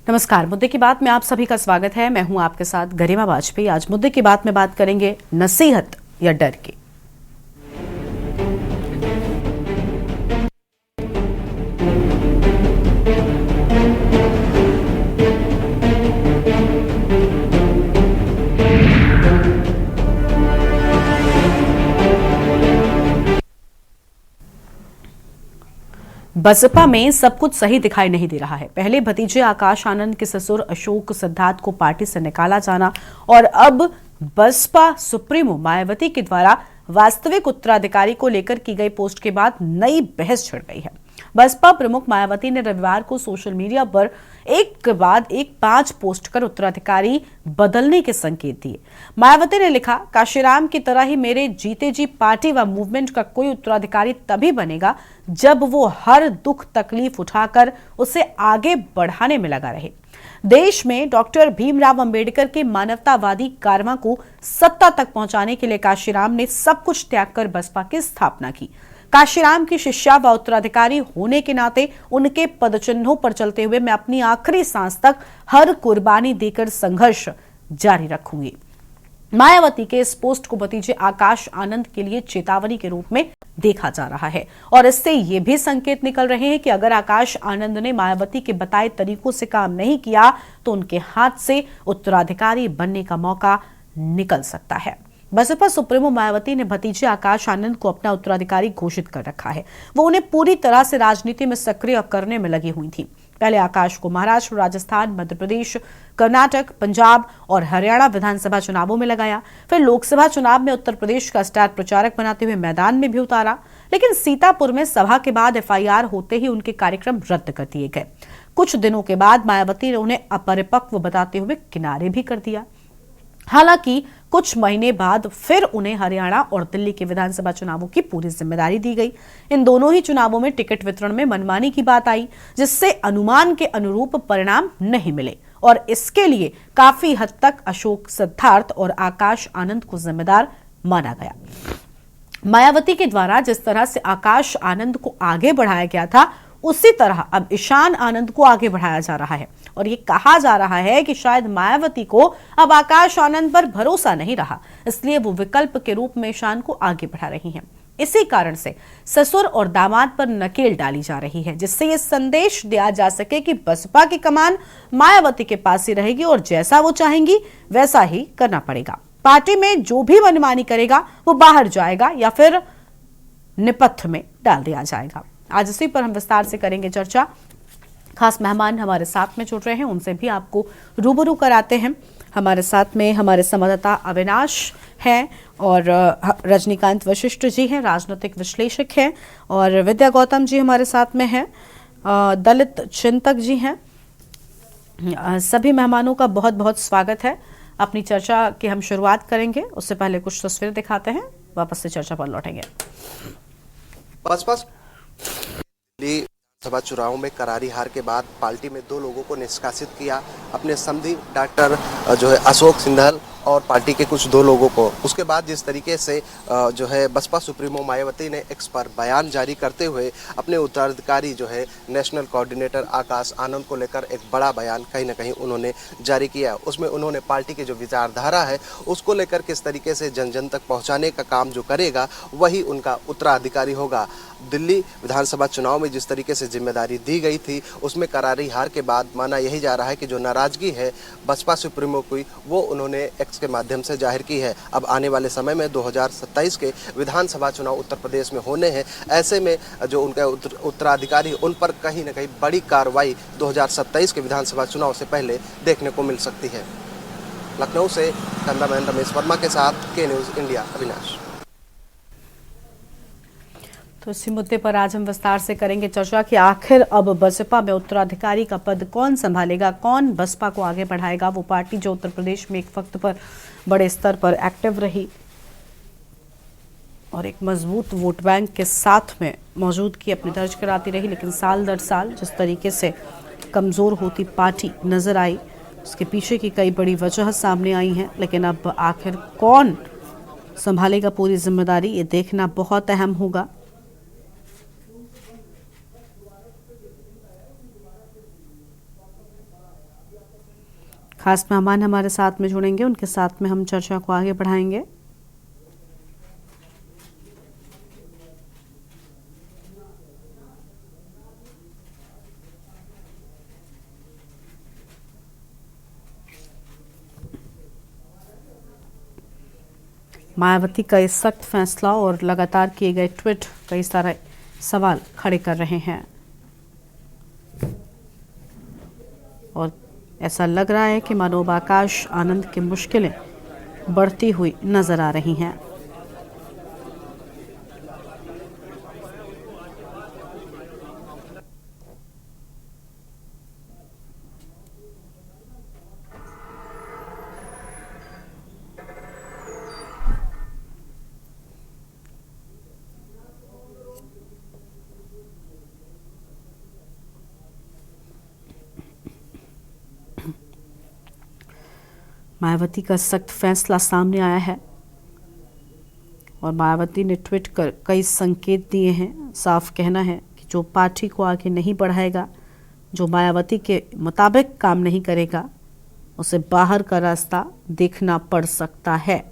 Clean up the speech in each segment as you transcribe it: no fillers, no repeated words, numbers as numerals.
नमस्कार। मुद्दे की बात में आप सभी का स्वागत है। मैं हूं आपके साथ गरिमा वाजपेयी। आज मुद्दे की बात में बात करेंगे नसीहत या डर की। बसपा में सब कुछ सही दिखाई नहीं दे रहा है। पहले भतीजे आकाश आनंद के ससुर अशोक सिद्धार्थ को पार्टी से निकाला जाना और अब बसपा सुप्रीमो मायावती के द्वारा वास्तविक उत्तराधिकारी को लेकर की गई पोस्ट के बाद नई बहस छिड़ गई है। बसपा प्रमुख मायावती ने रविवार को सोशल मीडिया पर एक के बाद एक 5 पोस्ट कर उत्तराधिकारी बदलने के संकेत दिए। मायावती ने लिखा, काशीराम की तरह ही मेरे जीते जी पार्टी व मूवमेंट का कोई उत्तराधिकारी तभी बनेगा जब वो हर दुख तकलीफ उठाकर उसे आगे बढ़ाने में लगा रहे। देश में डॉक्टर भीमराव अंबेडकर के मानवतावादी कारवां को सत्ता तक पहुंचाने के लिए काशीराम ने सब कुछ त्याग कर बसपा की स्थापना की। काशीराम की शिष्या व उत्तराधिकारी होने के नाते उनके पदचिन्हों पर चलते हुए मैं अपनी आखिरी सांस तक हर कुर्बानी देकर संघर्ष जारी रखूंगी। मायावती के इस पोस्ट को भतीजे आकाश आनंद के लिए चेतावनी के रूप में देखा जा रहा है और इससे ये भी संकेत निकल रहे हैं कि अगर आकाश आनंद ने मायावती के बताए तरीकों से काम नहीं किया तो उनके हाथ से उत्तराधिकारी बनने का मौका निकल सकता है। बसपा सुप्रीमो मायावती ने भतीजे आकाश आनंद को अपना उत्तराधिकारी घोषित कर रखा है। वो उन्हें पूरी तरह से राजनीति में सक्रिय करने में लगी हुई थी। पहले आकाश को महाराष्ट्र, राजस्थान, मध्य प्रदेश, कर्नाटक, पंजाब और हरियाणा विधानसभा चुनावों में लगाया। फिर लोकसभा चुनाव में उत्तर प्रदेश का स्टार प्रचारक बनाते हुए मैदान में भी उतारा। लेकिन सीतापुर में सभा के बाद एफआईआर होते ही उनके कार्यक्रम रद्द कर दिए गए। कुछ दिनों के बाद मायावती ने उन्हें अपरिपक्व बताते हुए किनारे भी कर दिया। हालांकि कुछ महीने बाद फिर उन्हें हरियाणा और दिल्ली के विधानसभा चुनावों की पूरी जिम्मेदारी दी गई। इन दोनों ही चुनावों में टिकट वितरण में मनमानी की बात आई, जिससे अनुमान के अनुरूप परिणाम नहीं मिले और इसके लिए काफी हद तक अशोक सिद्धार्थ और आकाश आनंद को जिम्मेदार माना गया। मायावती के द्वारा जिस तरह से आकाश आनंद को आगे बढ़ाया गया था, उसी तरह अब ईशान आनंद को आगे बढ़ाया जा रहा है और ये कहा जा रहा है कि शायद मायावती को अब आकाश आनंद पर भरोसा नहीं रहा, इसलिए वो विकल्प के रूप में ईशान को आगे बढ़ा रही हैं। इसी कारण से ससुर और दामाद पर नकेल डाली जा रही है, जिससे ये संदेश दिया जा सके कि बसपा की कमान मायावती के पास ही रहेगी और जैसा वो चाहेंगी वैसा ही करना पड़ेगा। पार्टी में जो भी मनमानी करेगा वो बाहर जाएगा या फिर निपथ में डाल दिया जाएगा। आज इसी पर हम विस्तार से करेंगे चर्चा। खास मेहमान हमारे साथ में जुड़ रहे हैं, उनसे भी आपको रूबरू कराते हैं। हमारे साथ में हमारे संवाददाता अविनाश हैं और रजनीकांत वशिष्ठ जी हैं, राजनीतिक विश्लेषक हैं, और विद्या गौतम जी हमारे साथ में हैं, दलित चिंतक जी हैं। सभी मेहमानों का बहुत बहुत स्वागत है। अपनी चर्चा की हम शुरुआत करेंगे, उससे पहले कुछ तस्वीरें दिखाते हैं, वापस से चर्चा पर लौटेंगे। सभा चुनाव में करारी हार के बाद पार्टी में 2 लोगों को निष्कासित किया, अपने समधी डॉक्टर जो है अशोक सिंघल और पार्टी के कुछ 2 लोगों को। उसके बाद जिस तरीके से जो है बसपा सुप्रीमो मायावती ने एक्स पर बयान जारी करते हुए अपने उत्तराधिकारी जो है नेशनल कोऑर्डिनेटर आकाश आनंद को लेकर एक बड़ा बयान कहीं ना कहीं उन्होंने जारी किया। उसमें उन्होंने पार्टी की जो विचारधारा है उसको लेकर किस तरीके से जन जन तक पहुंचाने का काम जो करेगा वही उनका उत्तराधिकारी होगा। दिल्ली विधानसभा चुनाव में जिस तरीके से जिम्मेदारी दी गई थी उसमें करारी हार के बाद माना यही जा रहा है कि जो नाराजगी है बसपा सुप्रीमो की वो उन्होंने एक्स के माध्यम से जाहिर की है। अब आने वाले समय में 2027 के विधानसभा चुनाव उत्तर प्रदेश में होने हैं। ऐसे में जो उनका उत्तराधिकारी उन पर कहीं ना कहीं बड़ी कार्रवाई 2027 के विधानसभा चुनाव से पहले देखने को मिल सकती है। लखनऊ से कैमरामैन रमेश वर्मा के साथ के न्यूज़ इंडिया अविनाश। तो इसी मुद्दे पर आज हम विस्तार से करेंगे चर्चा कि आखिर अब बसपा में उत्तराधिकारी का पद कौन संभालेगा, कौन बसपा को आगे बढ़ाएगा। वो पार्टी जो उत्तर प्रदेश में एक वक्त पर बड़े स्तर पर एक्टिव रही और एक मजबूत वोट बैंक के साथ में मौजूदगी अपनी दर्ज कराती रही, लेकिन साल दर साल जिस तरीके से कमज़ोर होती पार्टी नजर आई, उसके पीछे की कई बड़ी वजह सामने आई हैं। लेकिन अब आखिर कौन संभालेगा पूरी जिम्मेदारी, ये देखना बहुत अहम होगा। खास मेहमान हमारे साथ में जुड़ेंगे, उनके साथ में हम चर्चा को आगे बढ़ाएंगे। मायावती का इस सख्त फैसला और लगातार किए गए ट्वीट कई सारे सवाल खड़े कर रहे हैं और ऐसा लग रहा है कि मानो आकाश आनंद की मुश्किलें बढ़ती हुई नजर आ रही हैं। मायावती का सख्त फैसला सामने आया है और मायावती ने ट्वीट कर कई संकेत दिए हैं। साफ कहना है कि जो पार्टी को आगे नहीं बढ़ाएगा, जो मायावती के मुताबिक काम नहीं करेगा, उसे बाहर का रास्ता देखना पड़ सकता है।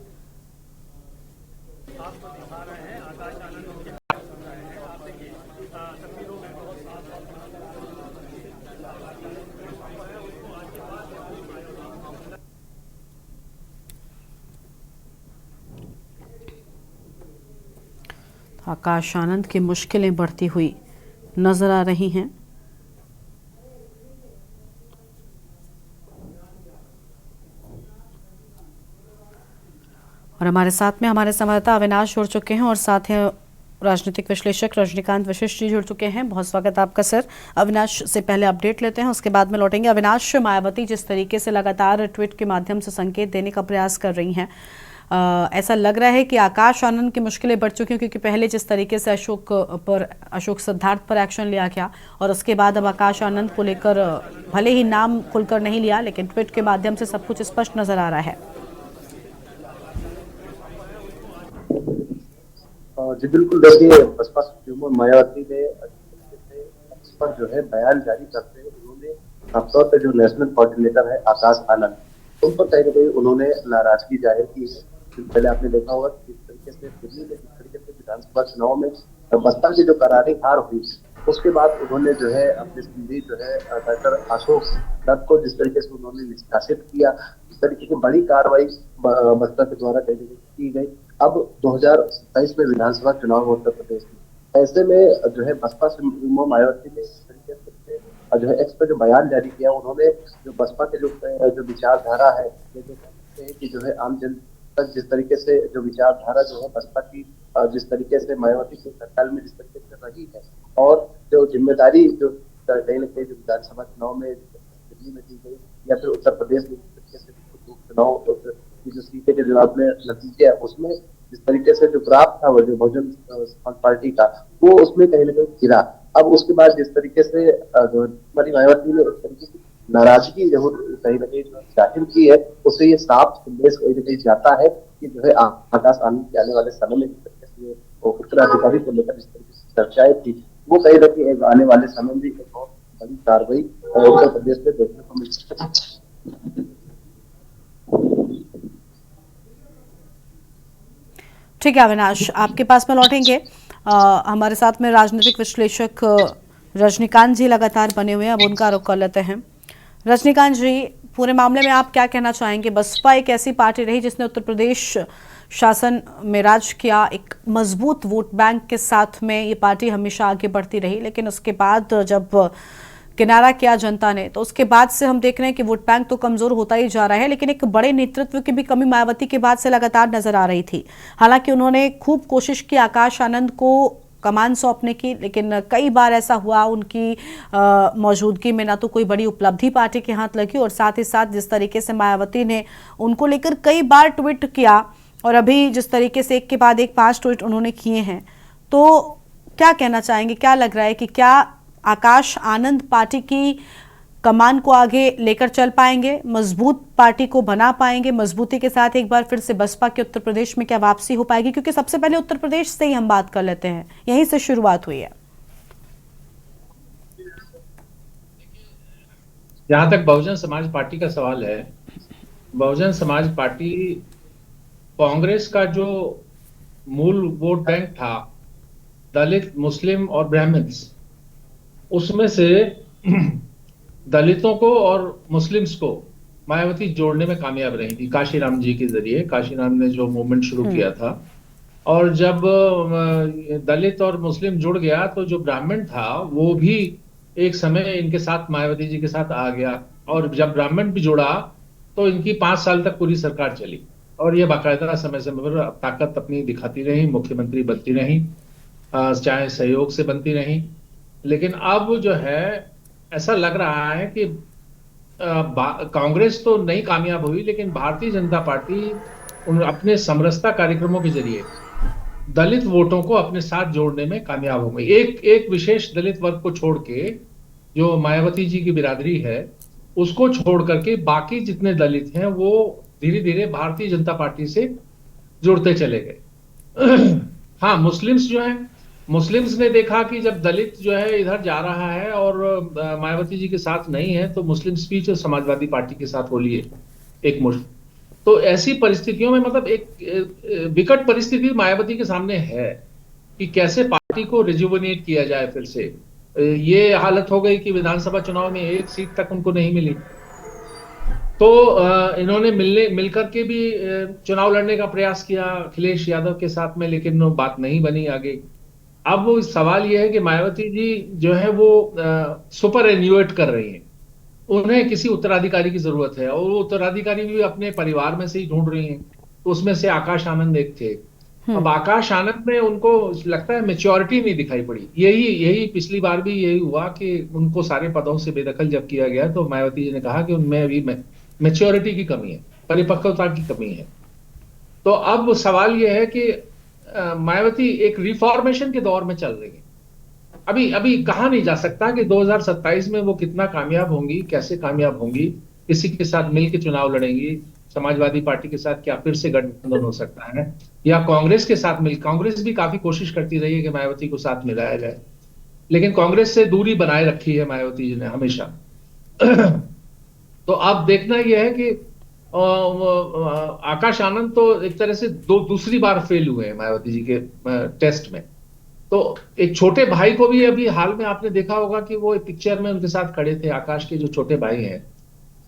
आकाश आनंद की मुश्किलें बढ़ती हुई नजर आ रही हैं। और हमारे साथ में हमारे संवाददाता अविनाश जुड़ चुके हैं और साथ ही राजनीतिक विश्लेषक रजनीकांत वशिष्ठ जी जुड़ चुके हैं। बहुत स्वागत आपका सर। अविनाश से पहले अपडेट लेते हैं, उसके बाद में लौटेंगे। अविनाश, मायावती जिस तरीके से लगातार ट्वीट के माध्यम से संकेत देने का प्रयास कर रही हैं, ऐसा लग रहा है कि आकाश आनंद की मुश्किलें बढ़ चुकी हैं, क्योंकि पहले जिस तरीके से अशोक सिद्धार्थ पर एक्शन लिया गया और उसके बाद अब आकाश आनंद को लेकर भले ही नाम खुलकर नहीं लिया, लेकिन ट्वीट के माध्यम से सब कुछ स्पष्ट नजर आ रहा है। जी बिल्कुल, देखिए बसपा सुप्रीमो मायावती ने इस पर जो है बयान जारी करते हुए उन्होंने खासतौर पर जो नेशनल कोऑर्डिनेटर है आकाश आनंद, उन पर कहीं ना कहीं उन्होंने नाराजगी जाहिर की है। पहले आपने देखा होगा कि जिस तरीके से दिल्ली में जिस तरीके से विधानसभा चुनाव में बसपा की जो करारी हार हुई, उसके बाद उन्होंने जो है अपने संगी जो है डॉक्टर अशोक दत्त को जिस तरीके से उन्होंने निष्कासित किया, इस तरीके की बड़ी कार्रवाई बसपा के द्वारा की गई। अब 2027 में विधानसभा चुनाव है उत्तर प्रदेश में, ऐसे में जो है बसपा सुप्रीमो मायावती ने इस तरीके से जो है एक्स पर जो बयान जारी किया, उन्होंने जो बसपा के जो विचारधारा है, ये जो कहते हैं कि जो है आम जन तक जिस तरीके से जो विचारधारा जो है बसपा की जिस तरीके से मायावती की सरकार में जिस तरीके से रही है, और जो जिम्मेदारी जो कहीं न कहीं जो विधानसभा चुनाव में दिल्ली में दी गई या फिर उत्तर प्रदेश में जिस तरीके से चुनाव की जो सीटें के जवाब में नतीजे है, उसमें जिस तरीके से जो ग्राफ था वो जो बहुजन समाज पार्टी का, वो उसमें कहीं ना कहीं गिरा। अब उसके बाद जिस तरीके से हमारी मायावती ने इस तरीके की नाराजगी जो कहीं ना कहीं जाहिर की है, उससे ये साफ संदेश कहीं ना कहीं जाता है कि जो है आकाश आनंद के आने वाले समय में जिस तरीके से उत्तराधिकारी को लेकर जिस तरीके से चर्चाएं थी, वो कहीं ना कहीं आने वाले समय में एक बहुत बड़ी कार्रवाई उत्तर प्रदेश में देखने को मिल सकती है। ठीक है अविनाश, आपके पास में लौटेंगे। हमारे साथ में राजनीतिक विश्लेषक रजनीकांत जी लगातार बने हुए हैं, अब उनका रुख कर लेते हैं। रजनीकांत जी, पूरे मामले में आप क्या कहना चाहेंगे? बसपा एक ऐसी पार्टी रही जिसने उत्तर प्रदेश शासन में राज किया, एक मजबूत वोट बैंक के साथ में ये पार्टी हमेशा आगे बढ़ती रही, लेकिन उसके बाद जब किनारा किया जनता ने, तो उसके बाद से हम देख रहे हैं कि वोट बैंक तो कमजोर होता ही जा रहा है, लेकिन एक बड़े नेतृत्व की भी कमी मायावती के बाद से लगातार नजर आ रही थी। हालांकि उन्होंने खूब कोशिश की आकाश आनंद को कमान सौंपने की, लेकिन कई बार ऐसा हुआ उनकी मौजूदगी में ना तो कोई बड़ी उपलब्धि पार्टी के हाथ लगी, और साथ ही साथ जिस तरीके से मायावती ने उनको लेकर कई बार ट्वीट किया, और अभी जिस तरीके से एक के बाद एक 5 ट्वीट उन्होंने किए हैं, तो क्या कहना चाहेंगे? क्या लग रहा है कि क्या आकाश आनंद पार्टी की कमान को आगे लेकर चल पाएंगे, मजबूत पार्टी को बना पाएंगे, मजबूती के साथ एक बार फिर से बसपा के उत्तर प्रदेश में क्या वापसी हो पाएगी? क्योंकि सबसे पहले उत्तर प्रदेश से ही हम बात कर लेते हैं, यहीं से शुरुआत हुई है। जहां तक बहुजन समाज पार्टी का सवाल है, बहुजन समाज पार्टी कांग्रेस का जो मूल वोट बैंक था, दलित, मुस्लिम और ब्राह्मण्स, उसमें से दलितों को और मुस्लिम्स को मायावती जोड़ने में कामयाब रही थी काशीराम जी के जरिए। काशीराम ने जो मूवमेंट शुरू किया था, और जब दलित और मुस्लिम जुड़ गया तो जो ब्राह्मण था वो भी एक समय इनके साथ, मायावती जी के साथ आ गया। और जब ब्राह्मण भी जुड़ा तो इनकी 5 साल तक पूरी सरकार चली, और ये बाकायदा समय समय पर ताकत अपनी दिखाती रही, मुख्यमंत्री बनती रही, चाहे सहयोग से बनती रही। लेकिन अब जो है ऐसा लग रहा है कि कांग्रेस तो नहीं कामयाब हुई, लेकिन भारतीय जनता पार्टी उन अपने समरसता कार्यक्रमों के जरिए दलित वोटों को अपने साथ जोड़ने में कामयाब हो गई। एक एक विशेष दलित वर्ग को छोड़ के, जो मायावती जी की बिरादरी है, उसको छोड़ करके बाकी जितने दलित हैं वो धीरे धीरे भारतीय जनता पार्टी से जुड़ते चले गए। हाँ, मुस्लिम्स जो है, मुस्लिम्स ने देखा कि जब दलित जो है इधर जा रहा है और मायावती जी के साथ नहीं है, तो मुस्लिम्स भी जो समाजवादी पार्टी के साथ हो लिए एक मुश्त। तो ऐसी परिस्थितियों में मतलब एक विकट परिस्थिति मायावती के सामने है कि कैसे पार्टी को रिजुविनेट किया जाए फिर से। ये हालत हो गई कि विधानसभा चुनाव में एक सीट तक उनको नहीं मिली, तो इन्होंने मिलकर के भी चुनाव लड़ने का प्रयास किया अखिलेश यादव के साथ में, लेकिन वो बात नहीं बनी आगे। अब वो सवाल ये है कि मायावती जी जो है वो सुपर एन्यूएट कर रही हैं, उन्हें किसी उत्तराधिकारी की जरूरत है, और वो उत्तराधिकारी भी अपने परिवार में से ही ढूंढ रही हैं। तो उसमें से आकाश आनंद एक थे। अब आकाश आनंद में उनको लगता है मेच्योरिटी नहीं दिखाई पड़ी। यही यही पिछली बार भी यही हुआ कि उनको सारे पदों से बेदखल जब किया गया, तो मायावती जी ने कहा कि उनमें अभी मेच्योरिटी की कमी है, परिपक्वता की कमी है। तो अब सवाल यह है कि मायावती एक रिफॉर्मेशन के दौर में चल रही है। अभी अभी कहा नहीं जा सकता कि 2027 में वो कितना कामयाब होंगी, कैसे कामयाब होंगी, किसी के साथ मिलकर चुनाव लड़ेंगी, समाजवादी पार्टी के साथ क्या फिर से गठबंधन हो सकता है, या कांग्रेस के साथ मिल। कांग्रेस भी काफी कोशिश करती रही है कि मायावती को साथ मिलाया जाए, लेकिन कांग्रेस से दूरी बनाए रखी है मायावती जी ने हमेशा। तो अब देखना यह है कि आकाश आनंद तो एक तरह से दूसरी बार फेल हुए हैं मायावती जी के टेस्ट में। तो एक छोटे भाई को भी अभी हाल में आपने देखा होगा कि वो एक पिक्चर में उनके साथ खड़े थे, आकाश के जो छोटे भाई हैं।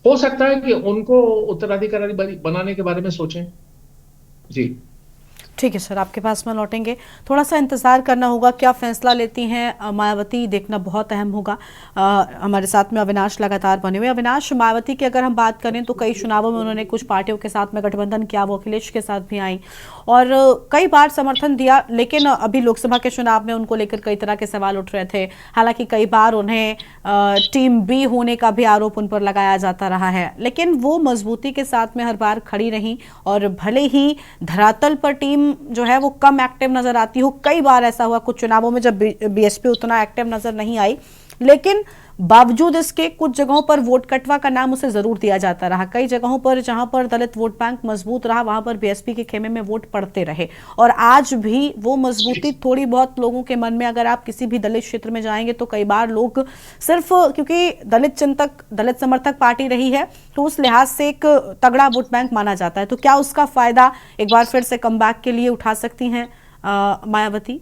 हो सकता है कि उनको उत्तराधिकारी बनाने के बारे में सोचें। जी ठीक है सर, आपके पास में लौटेंगे। थोड़ा सा इंतजार करना होगा, क्या फैसला लेती हैं मायावती, देखना बहुत अहम होगा। हमारे साथ में अविनाश लगातार बने हुए। अविनाश, मायावती की अगर हम बात करें तो कई चुनावों में उन्होंने कुछ पार्टियों के साथ में गठबंधन किया, वो अखिलेश के साथ भी आई और कई बार समर्थन दिया, लेकिन अभी लोकसभा के चुनाव में उनको लेकर कई तरह के सवाल उठ रहे थे। हालांकि कई बार उन्हें टीम बी होने का भी आरोप उन पर लगाया जाता रहा है, लेकिन वो मजबूती के साथ में हर बार खड़ी रही। और भले ही धरातल पर टीम जो है वो कम एक्टिव नजर आती हो, कई बार ऐसा हुआ कुछ चुनावों में जब बीएसपी उतना एक्टिव नजर नहीं आई, लेकिन बावजूद इसके कुछ जगहों पर वोट कटवा का नाम उसे जरूर दिया जाता रहा। कई जगहों पर जहां पर दलित वोट बैंक मजबूत रहा, वहां पर बीएसपी के खेमे में वोट पड़ते रहे। और आज भी वो मजबूती थोड़ी बहुत लोगों के मन में, अगर आप किसी भी दलित क्षेत्र में जाएंगे तो कई बार लोग सिर्फ क्योंकि दलित चिंतक, दलित समर्थक पार्टी रही है, तो उस लिहाज से एक तगड़ा वोट बैंक माना जाता है। तो क्या उसका फायदा एक बार फिर से कमबैक के लिए उठा सकती हैं मायावती?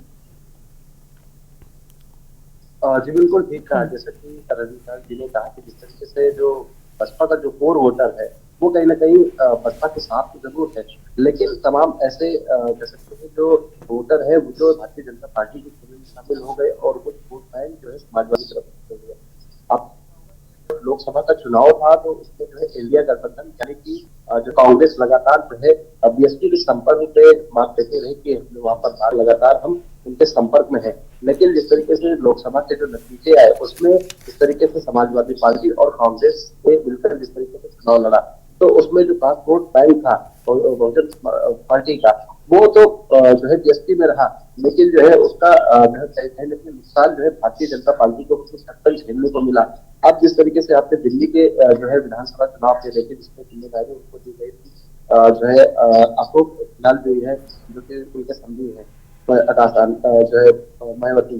जी बिल्कुल ठीक कहा। जैसे कि रविकांत जी ने कहा कि जिस तरीके से जो बसपा का जो कोर वोटर है वो कहीं ना कहीं बसपा के साथ तो जरूर है, लेकिन तमाम ऐसे कह सकते हैं जो वोटर है वो जो भारतीय जनता पार्टी के खेमे में शामिल हो गए और कुछ वोट बैंक जो है समाजवादी तरफ हो गए। अब लोकसभा का चुनाव था तो उसमें जो है इंडिया गठबंधन यानी कि जो कांग्रेस लगातार जो है बीएसपी के संपर्क पे बात देते रहे कि वहां पर लगातार हम उनके संपर्क में है, लेकिन जिस तरीके से लोकसभा के जो नतीजे आए उसमें जिस तरीके से समाजवादी पार्टी और कांग्रेस ने मिलकर जिस तरीके से चुनाव लड़ा, तो उसमें जो खास वोट बैंक था बहुजन पार्टी का वो तो जो है बीएसपी में रहा, लेकिन जो है उसका नुकसान जो है भारतीय जनता पार्टी को कुछ हद तक झेलने को मिला। अब जिस तरीके से आपने दिल्ली के जो है विधानसभा चुनाव के देखे जिसमें जिम्मेदारी उनको दी गई थी, जो है अशोक लाल जो है जो कि उनके समधी है जो है मायावती,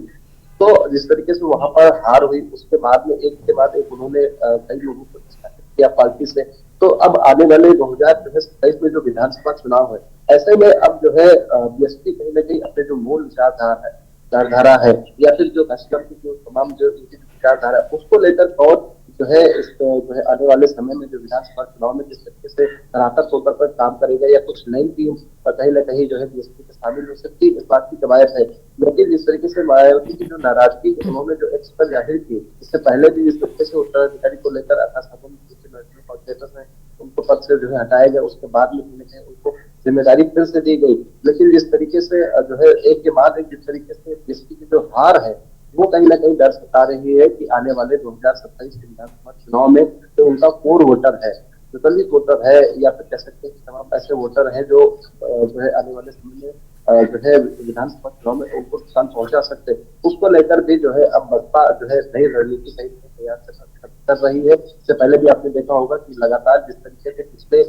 तो जिस तरीके से वहां पर हार हुई उसके बाद में एक के बाद एक उन्होंने कई लोगों को किया पार्टी से, तो अब आने वाले 2027 में जो विधानसभा चुनाव है, ऐसे में अब जो है बीएसपी कहीं न कहीं अपने जो मूल विचारधारा है या फिर जो भाजपा की जो तमाम जो इनकी विचारधारा है, उसको लेकर और जो है इस जो है आने वाले समय में जो विधानसभा चुनाव में जिस तरीके से धरातल तौर पर काम करेगा या कुछ नई टीम कहीं न कहीं जो है बीएसपी में शामिल हो सकती है, इस बात की कवायद है। लेकिन जिस तरीके से मायावती की जो नाराजगी उन्होंने जो एक्स पर जाहिर की, इससे पहले भी जिस तरीके से उत्तराधिकारी को लेकर आकाश नेशनल कोऑर्डिनेटर ने उनको पद से जो है हटाया गया, उसके बाद में उनको जिम्मेदारी फिर से दी गई। लेकिन जिस तरीके से जो है एक के बाद एक जिस तरीके से बीएसपी की जो हार है वो कहीं ना कहीं डर सता रही है कि आने वाले 2027 के विधानसभा चुनाव में जो उनका कोर वोटर है, जो दलित वोटर है या फिर कह सकते हैं तमाम ऐसे वोटर हैं जो है आने वाले समय में जो है विधानसभा चुनाव में उनको नुकसान पहुंचा सकते, उसको लेकर भी जो है अब बसपा जो है नई रणनीति कहीं तैयार कर रही है। इससे पहले भी आपने देखा होगा कि लगातार जिस तरीके से पिछले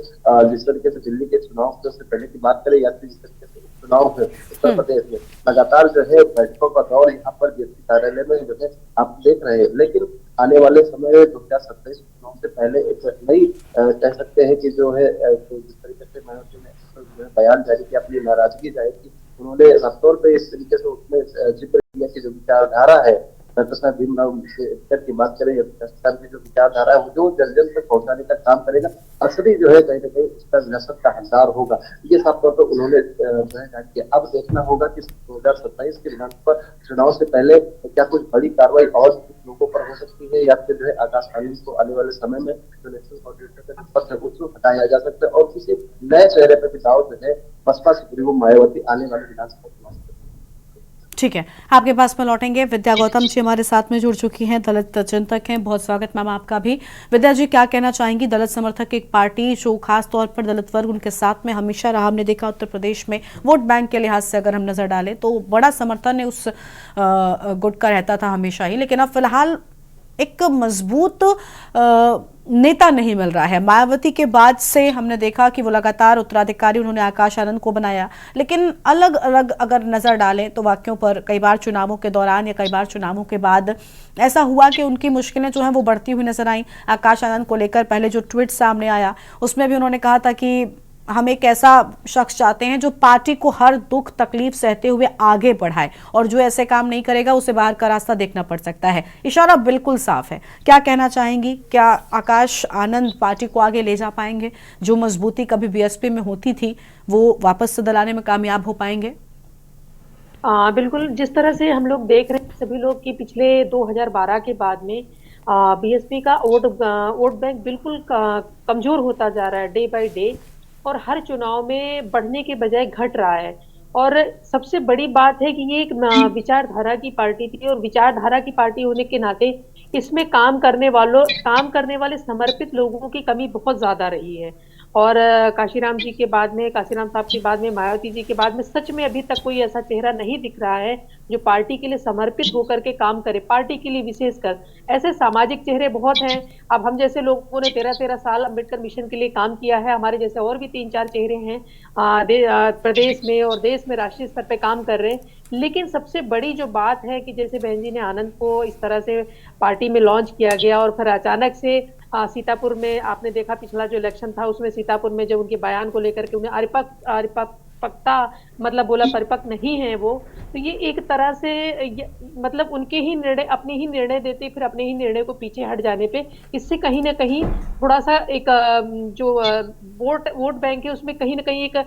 जिस तरीके से दिल्ली के चुनाव से पहले की बात करें या फिर जिस तरीके से चुनाव है उत्तर प्रदेश में लगातार जो है बैठकों का दौर यहाँ पर बीएसपी कार्यालय में जो है आप देख रहे हैं। लेकिन आने वाले समय में 2027 चुनाव से पहले एक नई कह सकते हैं कि जो है जिस तरीके से मायावती ने बयान जारी किया, अपनी नाराजगी जाहिर की, उन्होंने साफ पे इस तरीके से उसमें जिक्र किया कि जो विचारधारा है डॉक्टर भीमराव अम्बेडकर की बात करें या पाकिस्तान की जो विचारधारा है वो जो जन जन तक पहुंचाने का काम करेगा, असली जो है कहीं ना कहीं उसका विरासत का हकदार होगा, ये साफ तौर पर उन्होंने जो है जान किया। अब देखना होगा कि 2027 के विधानसभा चुनाव से पहले क्या कुछ बड़ी कार्रवाई और कुछ लोगों पर हो सकती है या फिर जो है आकाश आनंद को आने वाले समय में जो नेशनल कोऑर्डिनेटर का पद है उसको हटाया जा सकता है और किसी नए चेहरे पर भी दाव जो है बसपा सुप्रीमो मायावती आने वाले विधानसभा चुनाव। ठीक है, आपके पास में लौटेंगे। विद्या गौतम जी हमारे साथ में जुड़ चुकी हैं, दलित चिंतक हैं। बहुत स्वागत मैम आपका भी। विद्या जी, क्या कहना चाहेंगी? दलित समर्थक एक पार्टी जो खास तौर पर दलित वर्ग उनके साथ में हमेशा रहा, हमने देखा उत्तर प्रदेश में वोट बैंक के लिहाज से अगर हम नजर डालें तो बड़ा समर्थन उस गुट का रहता था हमेशा ही, लेकिन अब फिलहाल एक मजबूत नेता नहीं मिल रहा है। मायावती के बाद से हमने देखा कि वो लगातार उत्तराधिकारी उन्होंने आकाश आनंद को बनाया, लेकिन अलग अलग अगर नजर डालें तो वाक्यों पर कई बार चुनावों के दौरान या कई बार चुनावों के बाद ऐसा हुआ कि उनकी मुश्किलें जो हैं वो बढ़ती हुई नजर आई। आकाश आनंद को लेकर पहले जो ट्वीट सामने आया उसमें भी उन्होंने कहा था कि हम एक ऐसा शख्स चाहते हैं जो पार्टी को हर दुख तकलीफ सहते हुए आगे बढ़ाए और जो ऐसे काम नहीं करेगा उसे बाहर का रास्ता देखना पड़ सकता है। इशारा बिल्कुल साफ है। क्या कहना चाहेंगी? क्या आकाश आनंद पार्टी को आगे ले जा पाएंगे? जो मजबूती कभी बीएसपी में होती थी वो वापस से दिलाने में कामयाब हो पाएंगे? बिल्कुल, जिस तरह से हम लोग देख रहे हैं सभी लोग कि पिछले 2012 के बाद में बीएसपी का वोट बैंक बिल्कुल कमजोर होता जा रहा है डे बाय डे और हर चुनाव में बढ़ने के बजाय घट रहा है। और सबसे बड़ी बात है कि ये एक विचारधारा की पार्टी थी और विचारधारा की पार्टी होने के नाते इसमें काम करने वाले समर्पित लोगों की कमी बहुत ज्यादा रही है। और काशीराम साहब के बाद में मायावती जी के बाद में सच में अभी तक कोई ऐसा चेहरा नहीं दिख रहा है जो पार्टी के लिए समर्पित होकर के काम करे, पार्टी के लिए विशेषकर। ऐसे सामाजिक चेहरे बहुत हैं। अब हम जैसे लोगों ने 13-13 साल अम्बेडकर मिशन के लिए काम किया है, हमारे जैसे और भी 3-4 चेहरे हैं प्रदेश में और देश में राष्ट्रीय स्तर पे काम कर रहे हैं। लेकिन सबसे बड़ी जो बात है कि जैसे बहन जी ने आनंद को इस तरह से पार्टी में लॉन्च किया गया और फिर अचानक से सीतापुर में आपने देखा पिछला जो इलेक्शन था उसमें सीतापुर में जब उनके बयान को लेकर के उन्हें परिपक्वता मतलब बोला परिपक्व नहीं है वो, तो ये एक तरह से मतलब उनके ही निर्णय अपने ही निर्णय देते फिर अपने ही निर्णय को पीछे हट जाने पे इससे कहीं ना कहीं थोड़ा सा एक जो वोट बैंक है उसमें कहीं ना कहीं एक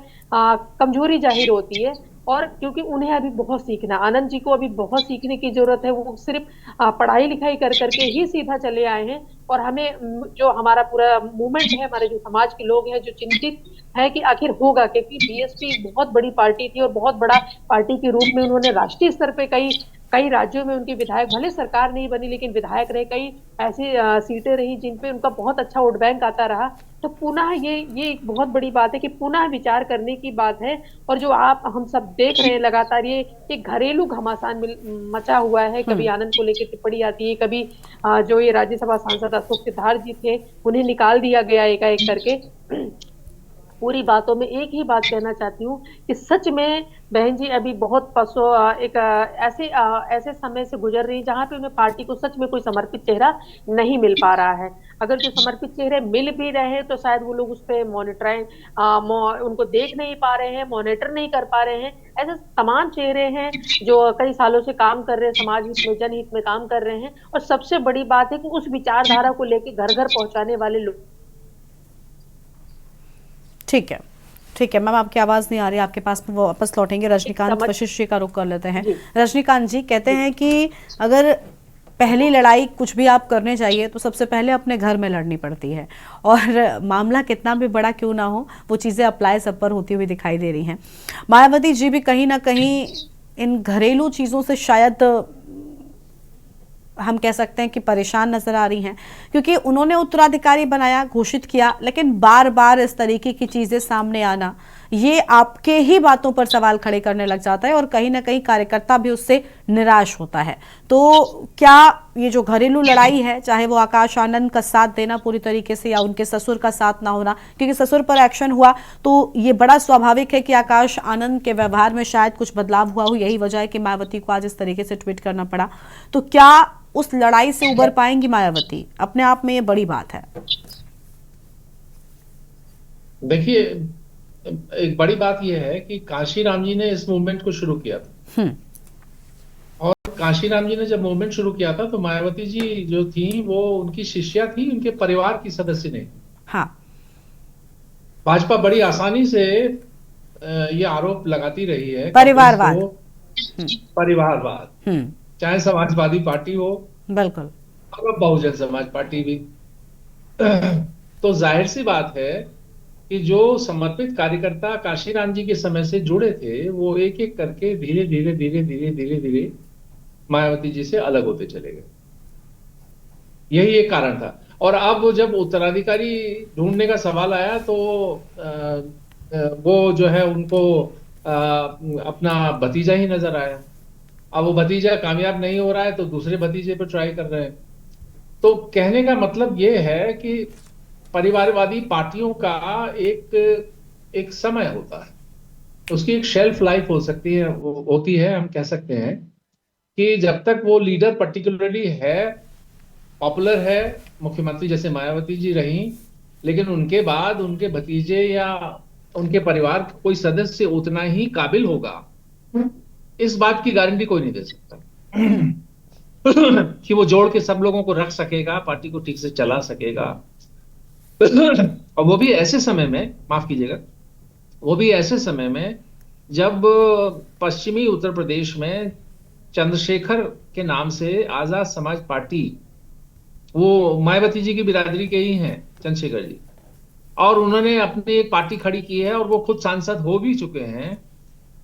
कमजोरी जाहिर होती है। और क्योंकि उन्हें अभी बहुत सीखना, आनंद जी को अभी बहुत सीखने की जरूरत है। वो सिर्फ पढ़ाई लिखाई कर करके ही सीधा चले आए हैं और हमें जो हमारा पूरा मूवमेंट है, हमारे जो समाज के लोग हैं जो चिंतित है कि आखिर होगा, क्योंकि बीएसपी बहुत बड़ी पार्टी थी और बहुत बड़ा पार्टी के रूप में उन्होंने राष्ट्रीय स्तर पे कई राज्यों में उनके विधायक, भले सरकार नहीं बनी लेकिन विधायक रहे, कई ऐसी सीटें रही जिन पे उनका बहुत अच्छा वोट बैंक आता रहा। तो पुनः ये एक बहुत बड़ी बात है कि पुनः विचार करने की बात है। और जो हम सब देख रहे हैं लगातार ये घरेलू घमासान मचा हुआ है। कभी आनंद को लेकर टिप्पणी आती है, कभी जो ये राज्यसभा सांसद अशोक सिद्धार्थ जी थे उन्हें निकाल दिया गया एकाएक करके। पूरी बातों में एक ही बात कहना चाहती हूँ कि सच में बहन जी अभी बहुत ऐसे ऐसे समय से गुजर रही है जहां पे उन्हें पार्टी को सच में कोई समर्पित चेहरा नहीं मिल पा रहा है। अगर जो समर्पित चेहरे मिल भी रहे हैं तो शायद वो लोग उस पर मॉनिटरिंग उनको देख नहीं पा रहे हैं, मॉनिटर नहीं कर पा रहे हैं। ऐसे तमाम चेहरे हैं जो कई सालों से काम कर रहे हैं, समाज हित में, जनहित में काम कर रहे हैं। और सबसे बड़ी बात है कि उस विचारधारा को लेकर घर घर पहुंचाने वाले लोग। ठीक है, ठीक है मैम, आपकी आवाज नहीं आ रही, आपके पास में वो वापस लौटेंगे। रजनीकांत वशिष्ठ जी का रुख कर लेते हैं। रजनीकांत जी कहते हैं कि अगर पहली लड़ाई कुछ भी आप करने चाहिए तो सबसे पहले अपने घर में लड़नी पड़ती है, और मामला कितना भी बड़ा क्यों ना हो वो चीजें अप्लाई सब पर होती हुई दिखाई दे रही हैं। मायावती जी भी कहीं ना कहीं इन घरेलू चीजों से शायद हम कह सकते हैं कि परेशान नजर आ रही हैं, क्योंकि उन्होंने उत्तराधिकारी बनाया, घोषित किया, लेकिन बार बार इस तरीके की चीजें सामने आना ये आपके ही बातों पर सवाल खड़े करने लग जाता है, और कहीं ना कहीं कार्यकर्ता भी उससे निराश होता है। तो क्या ये जो घरेलू लड़ाई है, चाहे वो आकाश आनंद का साथ देना पूरी तरीके से या उनके ससुर का साथ ना होना, क्योंकि ससुर पर एक्शन हुआ तो ये बड़ा स्वाभाविक है कि आकाश आनंद के व्यवहार में शायद कुछ बदलाव हुआ हो, यही वजह है कि मायावती को आज इस तरीके से ट्वीट करना पड़ा। तो क्या उस लड़ाई से उबर पाएंगी मायावती? अपने आप में ये बड़ी बात है। देखिए, एक बड़ी बात यह है कि काशीराम जी ने इस मूवमेंट को शुरू किया था, और काशीराम जी ने जब मूवमेंट शुरू किया था तो मायावती जी जो थी वो उनकी शिष्या थी, उनके परिवार की सदस्य नहीं। हाँ। भाजपा बड़ी आसानी से ये आरोप लगाती रही है परिवारवाद, परिवारवाद, चाहे समाजवादी पार्टी हो, बिल्कुल, और बहुजन समाज पार्टी भी। तो जाहिर सी बात है कि जो समर्पित कार्यकर्ता काशीराम जी के समय से जुड़े थे वो एक एक करके धीरे धीरे धीरे धीरे धीरे धीरे मायावती जी से अलग होते चले गए। यही एक कारण था। और अब जब उत्तराधिकारी ढूंढने का सवाल आया तो वो जो है उनको अपना भतीजा ही नजर आया। अब वो भतीजा कामयाब नहीं हो रहा है तो दूसरे भतीजे पर ट्राई कर रहे हैं। तो कहने का मतलब ये है कि परिवारवादी पार्टियों का एक समय होता है, उसकी एक शेल्फ लाइफ हो सकती है, होती है। हम कह सकते हैं कि जब तक वो लीडर पर्टिकुलरली है, पॉपुलर है, मुख्यमंत्री जैसे मायावती जी रही, लेकिन उनके बाद उनके भतीजे या उनके परिवार का कोई सदस्य उतना ही काबिल होगा, इस बात की गारंटी कोई नहीं दे सकता कि वो जोड़ के सब लोगों को रख सकेगा, पार्टी को ठीक से चला सकेगा। और वो भी ऐसे समय में, माफ कीजिएगा, वो भी ऐसे समय में जब पश्चिमी उत्तर प्रदेश में चंद्रशेखर के नाम से आजाद समाज पार्टी, वो मायावती जी की बिरादरी के ही हैं चंद्रशेखर जी, और उन्होंने अपनी एक पार्टी खड़ी की है और वो खुद सांसद हो भी चुके हैं।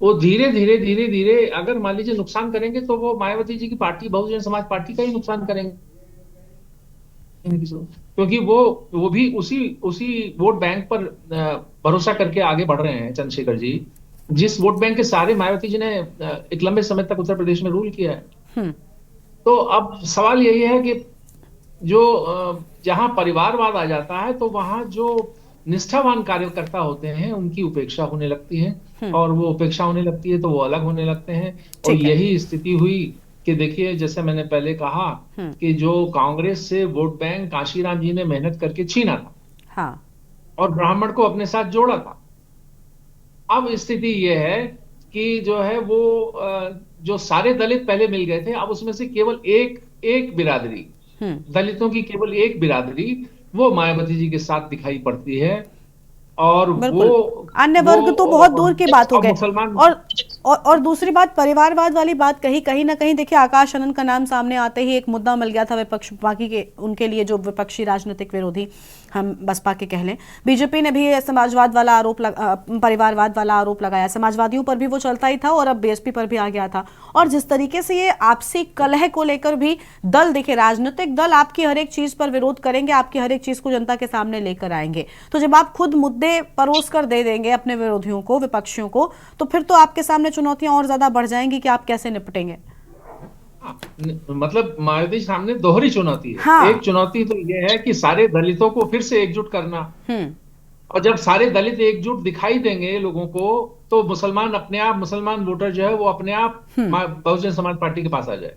वो धीरे धीरे धीरे धीरे अगर मान लीजिए नुकसान करेंगे तो वो मायावती जी की पार्टी, बहुजन समाज पार्टी का ही नुकसान करेंगे, क्योंकि वो भी उसी वोट बैंक पर भरोसा करके आगे बढ़ रहे हैं चंद्रशेखर जी, जिस वोट बैंक के सारे मायावती जी ने एक लंबे समय तक उत्तर प्रदेश में रूल किया है। तो अब सवाल यही है कि जो जहां परिवारवाद आ जाता है तो वहां जो निष्ठावान कार्यकर्ता होते हैं उनकी उपेक्षा होने लगती है, और वो उपेक्षा होने लगती है तो वो अलग होने लगते हैं। और यही स्थिति हुई कि देखिए, जैसे मैंने पहले कहा कि जो कांग्रेस से वोट बैंक काशीराम जी ने मेहनत करके छीना था, हाँ, और ब्राह्मण को अपने साथ जोड़ा था। अब स्थिति ये है कि जो है वो जो सारे दलित पहले मिल गए थे, अब उसमें से केवल एक बिरादरी, दलितों की केवल एक बिरादरी वो मायावती जी के साथ दिखाई पड़ती है, और वो अन्य वर्ग तो बहुत दूर की बात हो गई। मुसलमान और दूसरी बात, परिवारवाद वाली बात कहीं ना कहीं देखिए, आकाश आनंद का नाम सामने आते ही एक मुद्दा मिल गया था विपक्ष, बाकी के उनके लिए जो विपक्षी राजनीतिक विरोधी हम बसपा के कह लें, बीजेपी ने भी समाजवाद वाला आरोप परिवारवाद वाला आरोप लगाया। समाजवादियों पर भी वो चलता ही था और अब बीएसपी पर भी आ गया था। और जिस तरीके से ये आपसी कलह को लेकर भी दल, देखिए राजनीतिक दल आपकी हर एक चीज पर विरोध करेंगे, आपकी हर एक चीज को जनता के सामने लेकर आएंगे। तो जब आप खुद मुद्दे परोस कर दे देंगे अपने विरोधियों को, विपक्षियों को, तो फिर तो आपके सामने चुनौतियां और ज्यादा बढ़ जाएंगी कि आप कैसे निपटेंगे। मतलब मायावती सामने दोहरी चुनौती है। हाँ। एक चुनौती तो यह है कि सारे दलितों को फिर से एकजुट करना, और जब सारे दलित एकजुट दिखाई देंगे लोगों को, तो मुसलमान अपने आप, मुसलमान वोटर जो है वो अपने आप बहुजन समाज पार्टी के पास आ जाए।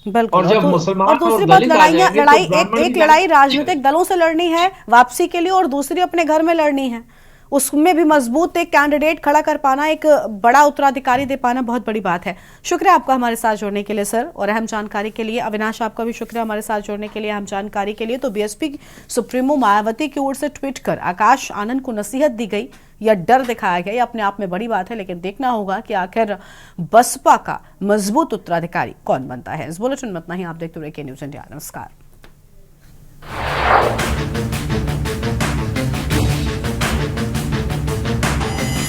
बिल्कुल। और जब और मुसलमान दूसरी और बात, दलित आ लड़ाइयाँ जाएंगे लड़ाई तो ब्राह्मण एक भी लड़ाई जाएंगे। राजनीतिक दलों से लड़नी है वापसी के लिए, और दूसरी अपने घर में लड़नी है। उसमें भी मजबूत एक कैंडिडेट खड़ा कर पाना, एक बड़ा उत्तराधिकारी दे पाना बहुत बड़ी बात है। शुक्रिया आपका हमारे साथ जुड़ने के लिए सर, और अहम जानकारी के लिए। अविनाश, आपका भी शुक्रिया हमारे साथ जुड़ने के लिए, अहम जानकारी के लिए। तो बीएसपी सुप्रीमो मायावती की ओर से ट्वीट कर आकाश आनंद को नसीहत दी गई या डर दिखाया गया, ये अपने आप में बड़ी बात है, लेकिन देखना होगा कि आखिर बसपा का मजबूत उत्तराधिकारी कौन बनता है। इस बुलेटिन में इतना ही। आप देखते रहिए के न्यूज़ इंडिया। नमस्कार।